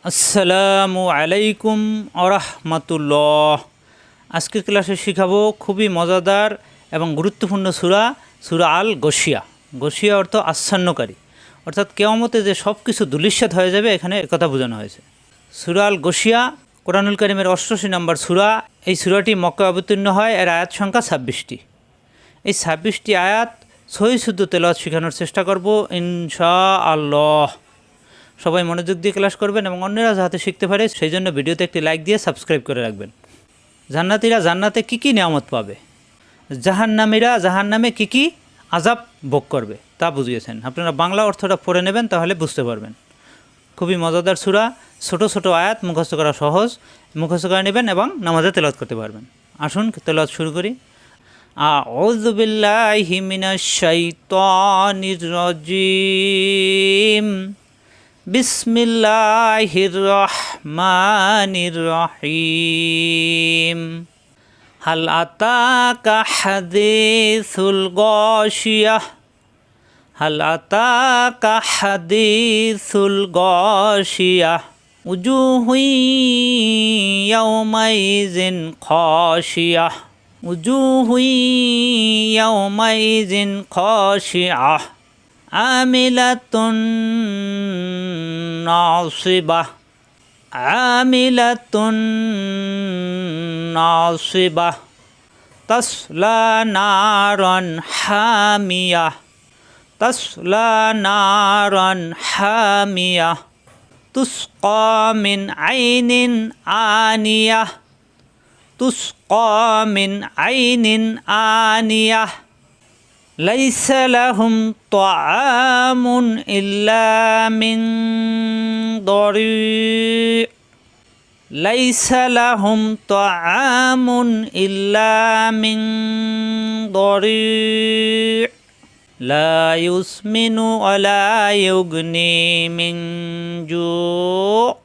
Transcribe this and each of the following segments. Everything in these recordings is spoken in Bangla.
আসসালামু আলাইকুম আরহামাতুল্লাহ। আজকের ক্লাসে শিখাবো খুবই মজাদার এবং গুরুত্বপূর্ণ সূরা সূরা আল গশিয়া। গশিয়া অর্থ আচ্ছন্নকারী, অর্থাৎ কিয়ামতে যে সব কিছু ধূলিসাৎ হয়ে যাবে, এখানে একথা বোঝানো হয়েছে। সূরা আল গশিয়া কোরআনুল কারীমের ৮৮ নম্বর সূরা। এই সূরাটি মক্কায় অবতীর্ণ হয়। এর আয়াত সংখ্যা ২৬টি। এই ২৬টি আয়াত সহি শুদ্ধ তেলাওয়াত শেখানোর চেষ্টা করব ইনশাআল্লাহ। সবাই মনোযোগ দিয়ে ক্লাস করবেন এবং অন্যরা যাতে শিখতে পারে সেই জন্য ভিডিওতে একটি লাইক দিয়ে সাবস্ক্রাইব করে রাখবেন। জান্নাতীরা জান্নাতে কী কী নিয়ামত পাবে, জাহান্নামীরা জাহান্নামে কী কী আযাব ভোগ করবে তা বুঝিয়েছেন। আপনারা বাংলা অর্থটা পড়ে নেবেন, তাহলে বুঝতে পারবেন। খুবই মজাদার সূরা, ছোট ছোট আয়াত, মুখস্থ করা সহজ। মুখস্থ করে নেবেন এবং নামাজে তেলাওয়াত করতে পারবেন। আসুন তেলাওয়াত শুরু করি। আউযু বিল্লাহি মিনাশ শাইতানির রাজিম। বিসমিল্লাহির রহমানির রহিম। হাল আতাকা হাদিসুল গাশিয়াহ। হাল আতাকা হাদিসুল গাশিয়াহ। উজুহু ইয়াওমাইযিন খাশিয়াহ। উজুহু ইয়াওমাইযিন খাশিয়াহ। আমিলাতুন নাসিবাহ। আমিলাতুন নাসিবাহ। তাসলা নারান হামিয়াহ। তাসলা নারান হামিয়াহ। তুসকা মিন আইনিন আনিয়াহ। তুসকা মিন আইনিন আনিয়াহ। লাইসা লাহুম তাআমুন ইল্লা মিন দরি'। লাইসা লাহুম তাআমুন ইল্লা মিন দরি'। লা ইউসমিনু ওয়া লা ইউগনি মিন জু'।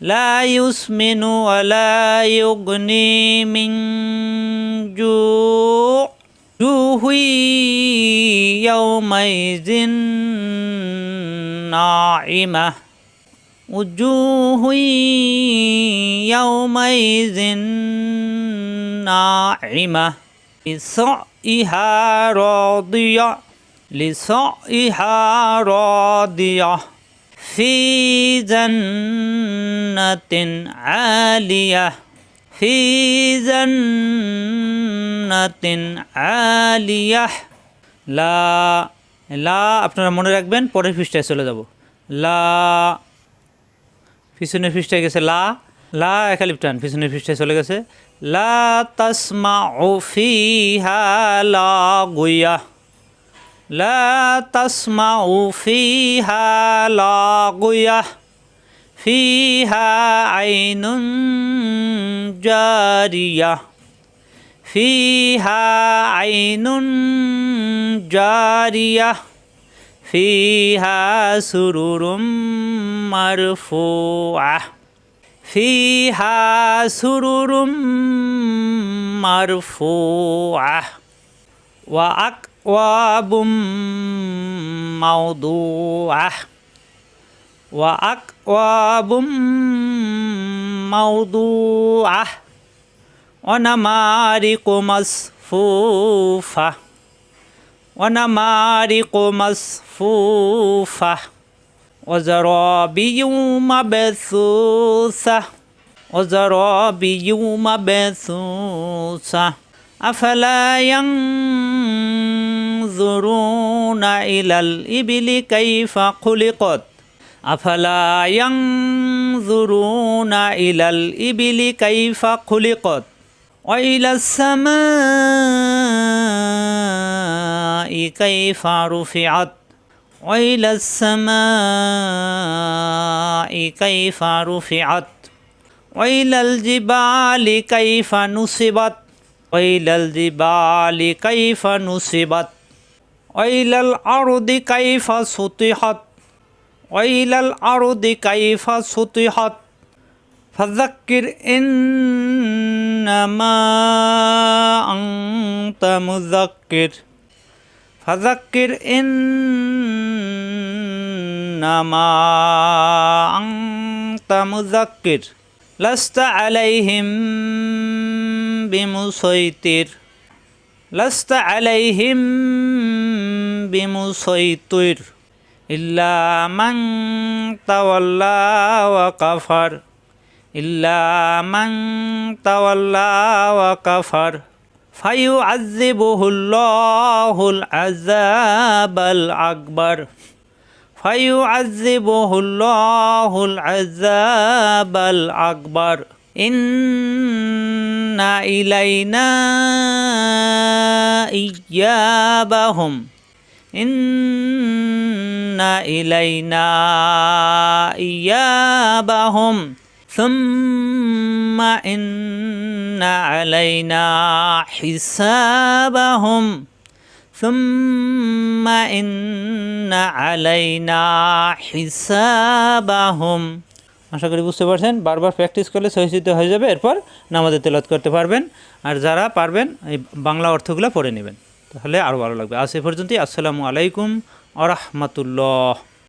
লা ইউসমিনু ওয়া লা ইউগনি মিন জু'। উজুহু ইয়াওমাইযিন নাইমাহ। উজুহু ইয়াওমাইযিন নাইমাহ। লিসাইহা রাদিয়াহ। লিসাইহা রাদিয়াহ। ফি জান্নাতিন আলিয়াহ। ফি জান্নাতিন আলিয়াহ। লা লা আপনারা মনে রাখবেন, পরের পৃষ্ঠায় চলে যাব। লা পিছনের পৃষ্ঠায় গেছে লা। লা একালিপ টান, পিছনের পৃষ্ঠায় চলে গেছে। লা তাসমাউ ফিহা লাগুয়াহ। লা তাসমাউ ফিহা লাগুয়াহ। ফিহা আইনুন জারিয়াহ। ফিহা আইনুন জারিয়াহ। ফিহা সুরুরুম মারফুআহ। ফিহা সুরুরুম মারফুআহ। ওয়া আকওয়াবুম মাওদুআহ। ওয়া আকওয়াবুম মাওদুআহ। ওয়া নামারিকু মাসফুফাহ। ওয়া নামারিকু মাসফুফাহ। ওয়া যারাবিয়্যু মাবসুসাহ। ওয়া যারাবিয়্যু মাবসুসাহ। আফালা ইয়ানজুরুনা ইলাল ইবলি কাইফা খুলিকাত। আফালা ইয়ানজুরুনা ইলাল ইবলি কাইফা খুলিকাত। ওয়া ইলাস সামাই কাইফা রুফিআত। ওয়া ইলাস সামাই কাইফা রুফিআত। ওয়া ইলাল জিবালি কাইফা নুসিবাত। ওয়া ইলাল জিবালি কাইফা নুসিবাত। ওয়া ইলাল আরদি কাইফা সুতিহাত। ওয়া ইলাল আরদি কাইফা সুতিহাত। ফাযাক্কির ইন্নামা আনতা মুযাক্কির। ফাযাক্কির ইন্নামা মুযাক্কির লাস্তা আলাইহিম বিমুসাইতির লাস্তা আলাইহিম বিমুসাইতির ইল্লা মান তাওয়াল্লা ওয়া কাফার ইল্লা মান তাওয়াল্লা ওয়া কাফার ফায়ুআযযিবুহুল্লাহুল আযাবাল আকবার ফায়ুআযযিবুহুল্লাহুল আযাবাল আকবার ইন্না ইলাইনা ইয়্যাবাহুম ইন্না ইলাইনা ইয়্যাবাহুম সুম্মা ইন্না আলাইনা হিসাবাহুম সুম্মা ইন্না আলাইনা হিসাবাহুম। আশা করি বুঝতে পারছেন। বারবার প্র্যাকটিস করলে সহিষ্ণুত হয়ে যাবে, এরপর নামাজে তেলাওয়াত করতে পারবেন। আর যারা পারবেন এই বাংলা অর্থগুলো পড়ে নেবেন, তাহলে আরও ভালো লাগবে। আজ এ পর্যন্তই। আসসালামু আলাইকুম ওয়া রাহমাতুল্লাহ।